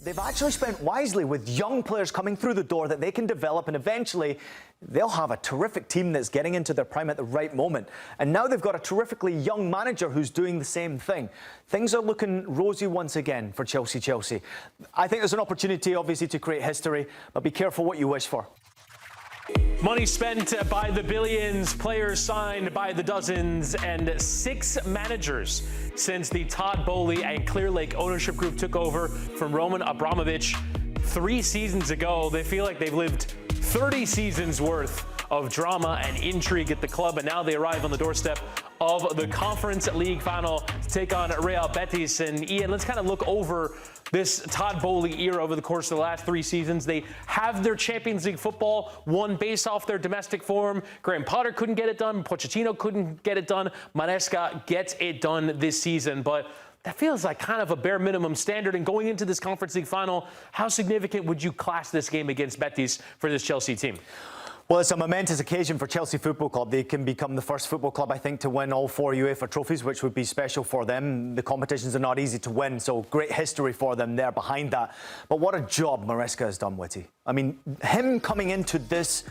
They've actually spent wisely with young players coming through the door that they can develop, and eventually they'll have a terrific team that's getting into their prime at the right moment. And now they've got a terrifically young manager who's doing the same thing. Things are looking rosy once again for Chelsea. I think there's an opportunity, obviously, to create history, but be careful what you wish for. Money spent by the billions, players signed by the dozens, and 6 managers since the Todd Boehly and Clear Lake ownership group took over from Roman Abramovich 3 seasons ago. They feel like they've lived 30 seasons worth of drama and intrigue at the club, and now they arrive on the doorstep of the Conference League final to take on Real Betis. And Ian, let's kind of look over this Todd Boehly era over the course of the last 3 seasons. They have their Champions League football won based off their domestic form. Graham Potter couldn't get it done. Pochettino couldn't get it done. Maresca gets it done this season. But that feels like kind of a bare minimum standard. And going into this Conference League final, how significant would you class this game against Betis for this Chelsea team? Well, it's a momentous occasion for Chelsea Football Club. They can become the first football club, I think, to win all 4 UEFA trophies, which would be special for them. The competitions are not easy to win, so great history for them there behind that. But what a job Maresca has done, Witty. I mean, him coming into this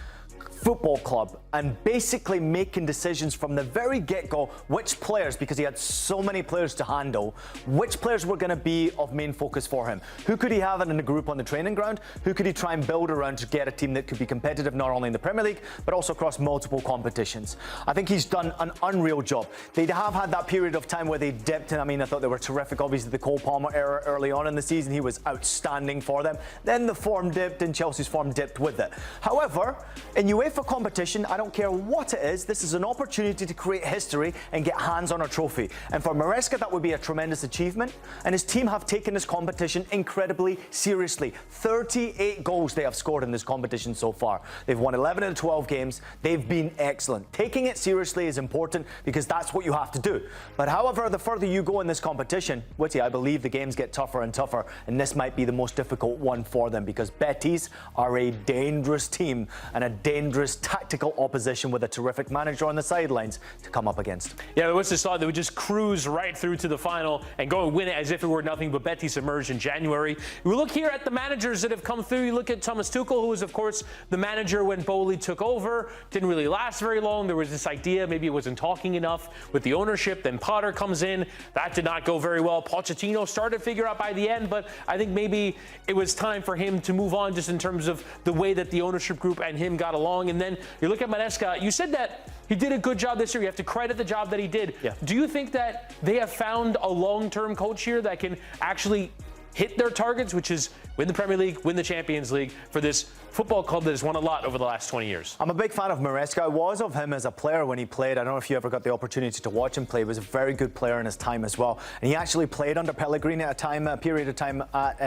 football club and basically making decisions from the very get-go which players, because he had so many players to handle, which players were going to be of main focus for him. Who could he have in the group on the training ground? Who could he try and build around to get a team that could be competitive not only in the Premier League but also across multiple competitions? I think he's done an unreal job. They have had that period of time where they dipped, and I mean, I thought they were terrific. Obviously, the Cole Palmer era early on in the season, he was outstanding for them. Then the form dipped and Chelsea's form dipped with it. However, in UEFA competition, I don't care what it is, this is an opportunity to create history and get hands on a trophy. And for Maresca, that would be a tremendous achievement. And his team have taken this competition incredibly seriously. 38 goals they have scored in this competition so far. They've won 11 of the 12 games. They've been excellent. Taking it seriously is important because that's what you have to do. But however, the further you go in this competition, Witty, I believe the games get tougher and tougher, and this might be the most difficult one for them because Betis are a dangerous team and a dangerous tactical opposition with a terrific manager on the sidelines to come up against. Yeah, there was this thought they would just cruise right through to the final and go and win it as if it were nothing but Betis emerged in January. We look here at the managers that have come through. You look at Thomas Tuchel, who was, of course, the manager when Boehly took over. Didn't really last very long. There was this idea maybe it wasn't talking enough with the ownership. Then Potter comes in. That did not go very well. Pochettino started to figure out by the end, but I think maybe it was time for him to move on just in terms of the way that the ownership group and him got along. And then you look at Maresca. You said that he did a good job this year. You have to credit the job that he did. Yeah. Do you think that they have found a long-term coach here that can actually hit their targets, which is win the Premier League, win the Champions League, for this football club that has won a lot over the last 20 years? I'm a big fan of Maresca. I was of him as a player when he played. I don't know if you ever got the opportunity to watch him play. He was a very good player in his time as well. And he actually played under Pellegrini at a period of time at,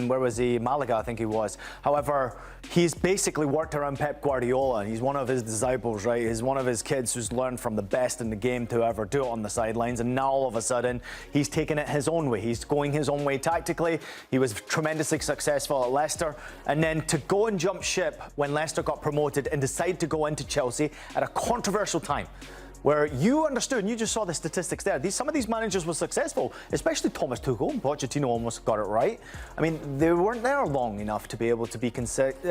where was he? Malaga, I think he was. However, he's basically worked around Pep Guardiola. He's one of his disciples, right? He's one of his kids who's learned from the best in the game to ever do it on the sidelines. And now all of a sudden, he's taken it his own way. He's going his own way tactically. He was tremendously successful at Leicester. And then to go and jump ship when Leicester got promoted and decide to go into Chelsea at a controversial time where you understood, and you just saw the statistics there, some of these managers were successful, especially Thomas Tuchel. Pochettino almost got it right. I mean, they weren't there long enough to be able to be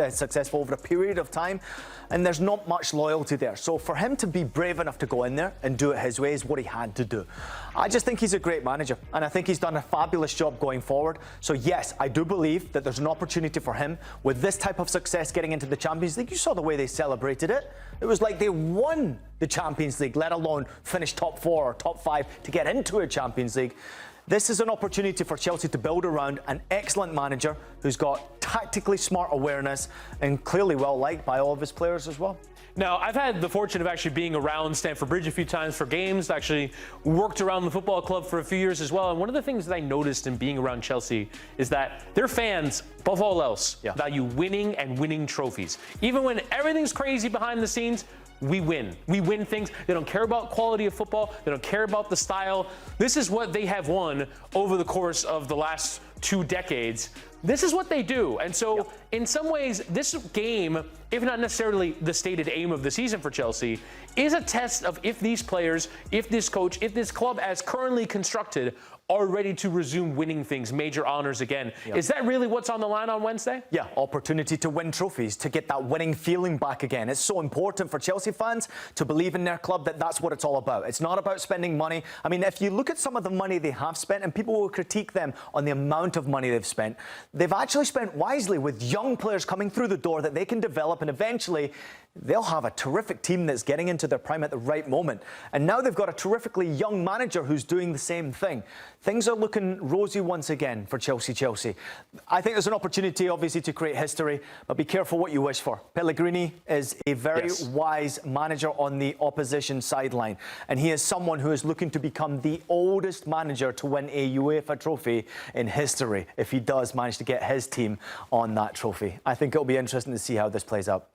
successful over a period of time, and there's not much loyalty there. So for him to be brave enough to go in there and do it his way is what he had to do. I just think he's a great manager, and I think he's done a fabulous job going forward. So yes, I do believe that there's an opportunity for him with this type of success getting into the Champions League. You saw the way they celebrated it. It was like they won the Champions League, let alone finish top 4 or top 5 to get into a Champions League. This is an opportunity for Chelsea to build around an excellent manager who's got tactically smart awareness and clearly well liked by all of his players as well. Now, I've had the fortune of actually being around Stamford Bridge a few times for games, actually worked around the football club for a few years as well. And one of the things that I noticed in being around Chelsea is that their fans, above all else, value winning and winning trophies. Even when everything's crazy behind the scenes, we win. We win things. They don't care about quality of football. They don't care about the style. This is what they have won over the course of the last 2 decades. This is what they do. And so in some ways, this game, if not necessarily the stated aim of the season for Chelsea, is a test of if these players, if this coach, if this club as currently constructed are ready to resume winning things, major honours again. Yep. Is that really what's on the line on Wednesday? Yeah, opportunity to win trophies, to get that winning feeling back again. It's so important for Chelsea fans to believe in their club that that's what it's all about. It's not about spending money. I mean, if you look at some of the money they have spent, and people will critique them on the amount of money they've spent, they've actually spent wisely with young players coming through the door that they can develop, and eventually they'll have a terrific team that's getting into their prime at the right moment. And now they've got a terrifically young manager who's doing the same thing. Things are looking rosy once again for Chelsea. I think there's an opportunity, obviously, to create history, but be careful what you wish for. Pellegrini is a very wise manager on the opposition sideline, and he is someone who is looking to become the oldest manager to win a UEFA trophy in history if he does manage to get his team on that trophy. I think it'll be interesting to see how this plays out.